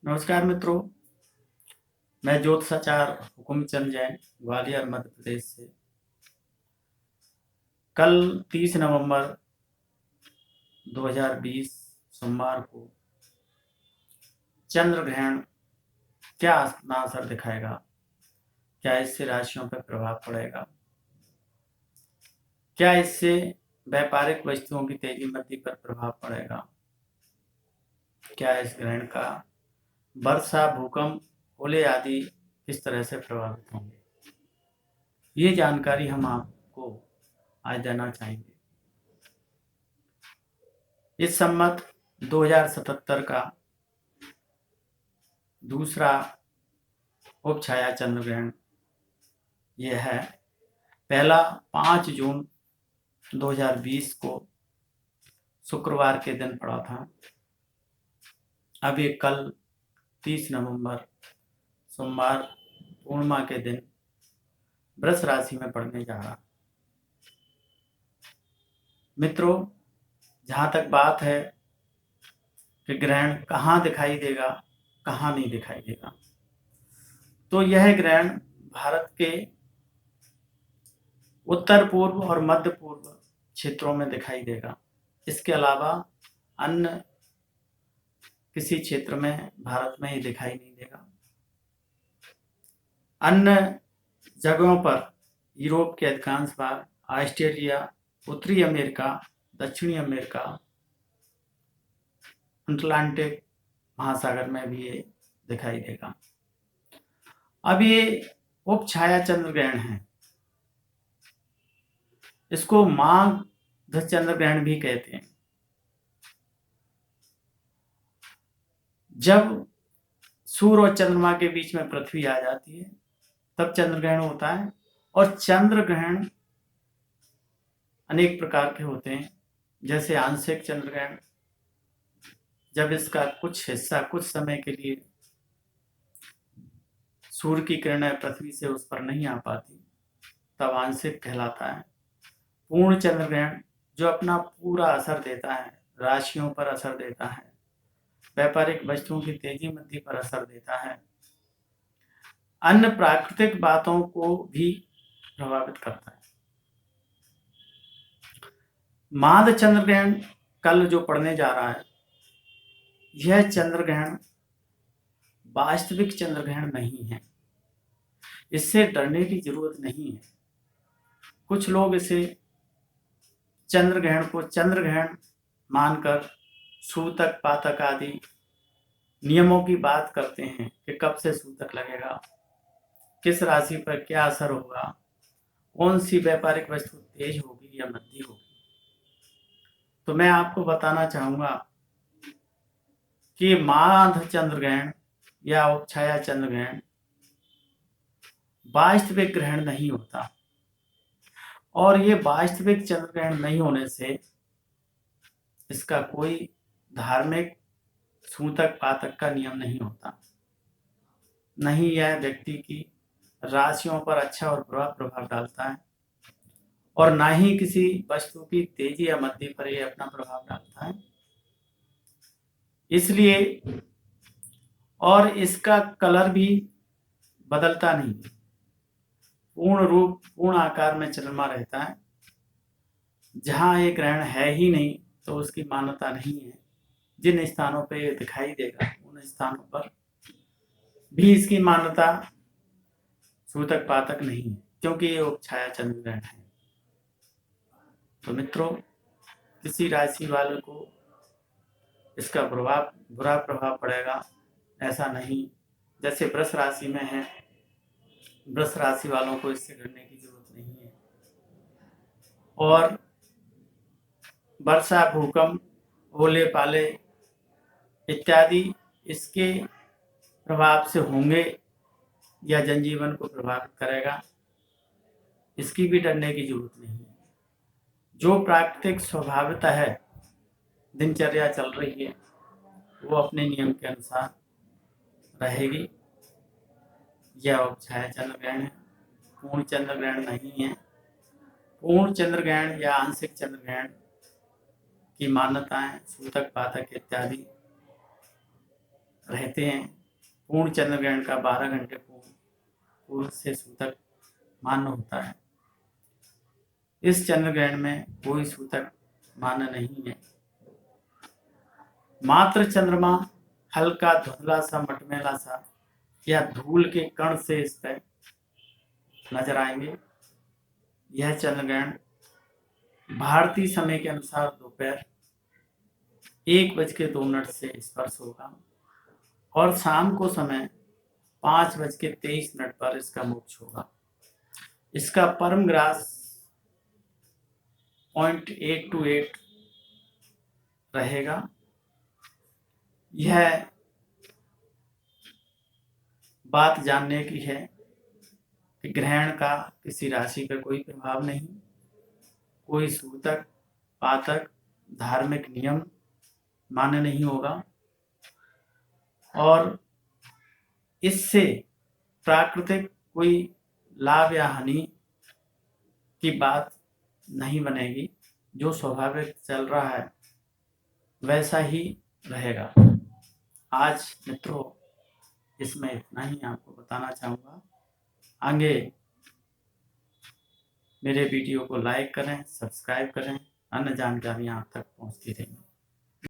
नमस्कार मित्रों, मैं ज्योतिषाचार हुकुमचंद जैन ग्वालियर मध्य प्रदेश से। कल 30 नवंबर 2020 सोमवार को चंद्र ग्रहण क्या अपना असर दिखाएगा, क्या इससे राशियों पर प्रभाव पड़ेगा, क्या इससे व्यापारिक वस्तुओं की तेजी मंदी पर प्रभाव पड़ेगा, क्या इस ग्रहण का वर्षा, भूकंप, ओले आदि किस तरह से प्रभावित होंगे, ये जानकारी हम आपको आज देना चाहेंगे। इस संवत 2077 का दूसरा उपछाया चंद्र ग्रहण यह है। पहला 5 जून 2020 को शुक्रवार के दिन पड़ा था। अब ये कल 30 नवंबर सोमवार पूर्णिमा के दिन वृष राशि में पड़ने जा रहा। मित्रों, जहाँ तक बात है कि ग्रहण कहाँ दिखाई देगा, कहाँ नहीं दिखाई देगा, तो यह ग्रहण भारत के उत्तर पूर्व और मध्य पूर्व क्षेत्रों में दिखाई देगा। इसके अलावा अन्य किसी क्षेत्र में भारत में ये दिखाई नहीं देगा। अन्य जगहों पर यूरोप के अधिकांश भाग, ऑस्ट्रेलिया, उत्तरी अमेरिका, दक्षिणी अमेरिका, अटलांटिक महासागर में भी ये दिखाई देगा। अब ये उपछाया चंद्र ग्रहण है। इसको माघ चंद्र ग्रहण भी कहते हैं। जब सूर्य और चंद्रमा के बीच में पृथ्वी आ जाती है तब चंद्र ग्रहण होता है। और चंद्र ग्रहण अनेक प्रकार के होते हैं, जैसे आंशिक चंद्र ग्रहण, जब इसका कुछ हिस्सा कुछ समय के लिए सूर्य की किरणें पृथ्वी से उस पर नहीं आ पाती तब आंशिक कहलाता है। पूर्ण चंद्र ग्रहण जो अपना पूरा असर देता है, राशियों पर असर देता है, व्यापारिक वस्तुओं की तेजी मंदी पर असर देता है, अन्य प्राकृतिक बातों को भी प्रभावित करता है। माघ चंद्र ग्रहण कल जो पड़ने जा रहा है, यह चंद्र ग्रहण वास्तविक चंद्र ग्रहण नहीं है। इससे डरने की जरूरत नहीं है। कुछ लोग इसे चंद्र ग्रहण को चंद्र ग्रहण मानकर सूतक, पातक आदि नियमों की बात करते हैं कि कब से सूतक लगेगा, किस राशि पर क्या असर होगा, कौन सी व्यापारिक वस्तु तेज होगी या मंदी होगी। तो मैं आपको बताना चाहूंगा कि माघ चंद्र ग्रहण या उपछाया चंद्र ग्रहण वास्तविक ग्रहण नहीं होता। और ये वास्तविक चंद्र ग्रहण नहीं होने से इसका कोई धार्मिक सूतक पातक का नियम नहीं होता। नहीं यह व्यक्ति की राशियों पर अच्छा और बुरा प्रभाव डालता है, और ना ही किसी वस्तु की तेजी या मंदी पर यह अपना प्रभाव डालता है। इसलिए और इसका कलर भी बदलता नहीं, पूर्ण रूप पूर्ण आकार में चंद्रमा रहता है। जहाँ ये ग्रहण है ही नहीं तो उसकी मान्यता नहीं है। जिन स्थानों पर ये दिखाई देगा उन स्थानों पर भी इसकी मान्यता सूतक पातक नहीं है, क्योंकि ये उपछाया चंद्र ग्रहण है। तो मित्रों, किसी राशि वाले को इसका बुरा प्रभाव पड़ेगा ऐसा नहीं। जैसे वृष राशि में है, वृष राशि वालों को इससे डरने की जरूरत नहीं है। और वर्षा, भूकंप, ओले पाले इत्यादि इसके प्रभाव से होंगे या जनजीवन को प्रभावित करेगा, इसकी भी डरने की जरूरत नहीं है। जो प्राकृतिक स्वभावतः है, दिनचर्या चल रही है, वो अपने नियम के अनुसार रहेगी। यह उपछाया चंद्र ग्रहण है, पूर्ण चंद्र ग्रहण नहीं है। पूर्ण चंद्र ग्रहण या आंशिक चंद्र ग्रहण की मान्यताएं सूतक पातक इत्यादि रहते हैं। पूर्ण चंद्र ग्रहण का 12 घंटे पूर्व से सूतक मान्य होता है। इस चंद्र ग्रहण में कोई सूतक मान्य नहीं है। मात्र चंद्रमा हल्का धुंधला सा, मटमैला सा या धूल के कण से इस पर नजर आएंगे। यह चंद्र ग्रहण भारतीय समय के अनुसार दोपहर 1:02 से स्पर्श होगा और शाम को समय 5:23 पर इसका मोक्ष होगा। इसका परम ग्रास 0.828 रहेगा। यह बात जानने की है कि ग्रहण का किसी राशि पर कोई प्रभाव नहीं, कोई सूतक, पातक, धार्मिक नियम मान्य नहीं होगा और इससे प्राकृतिक कोई लाभ या हानि की बात नहीं बनेगी। जो स्वाभाविक चल रहा है वैसा ही रहेगा। आज मित्रों इसमें इतना ही आपको बताना चाहूँगा। आगे मेरे वीडियो को लाइक करें, सब्सक्राइब करें, अन्य जानकारियाँ आप तक पहुँचती रहेंगी।